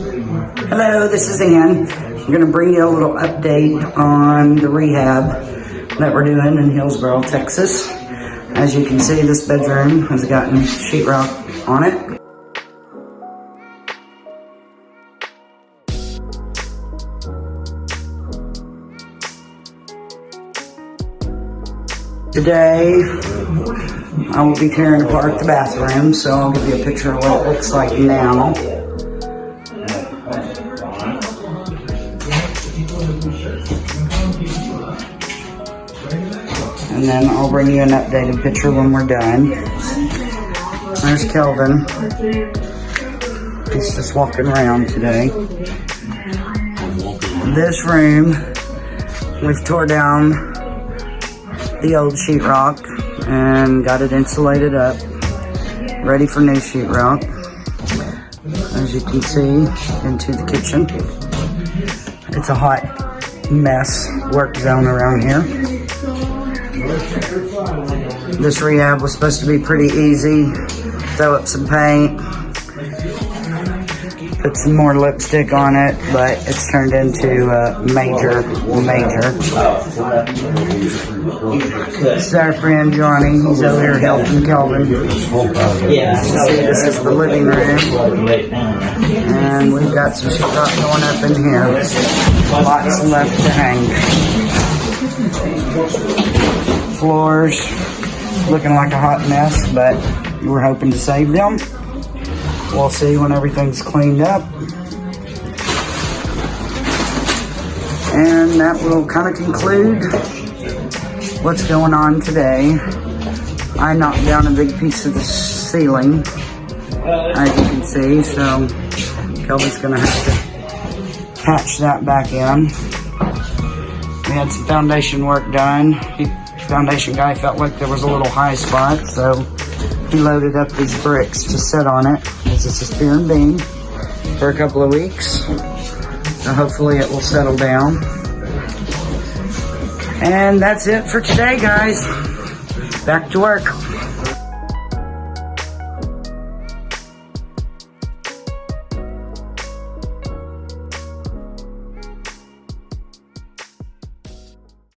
Hello, this is Ann. I'm going to bring you a little update on the rehab that we're doing in Hillsboro, Texas. As you can see, this bedroom has gotten sheetrock on it. Today, I will be tearing apart the bathroom, so I'll give you a picture of what it looks like now. And then I'll bring you an updated picture when we're done. There's Kelvin. He's just walking around today. This room, we've tore down the old sheetrock and got it insulated up, ready for new sheetrock. As you can see, into the kitchen. It's a hot mess work zone around here. This rehab was supposed to be pretty easy. Throw up some paint, put some more lipstick on it, but it's turned into major. This is our friend Johnny. He's over here helping Kelvin. See, this is the living room, and we've got some sheetrock going up in here. Lots left to hang. Floors looking like a hot mess, but we're hoping to save them. We'll see when everything's cleaned up. And that will kind of conclude what's going on today. I knocked down a big piece of the ceiling, as you can see, so Kelvin's gonna have to patch that back in. We had some foundation work done. The foundation guy felt like there was a little high spot, so he loaded up these bricks to set on it. This is a spear and beam for a couple of weeks. So hopefully it will settle down. And that's it for today, guys. Back to work.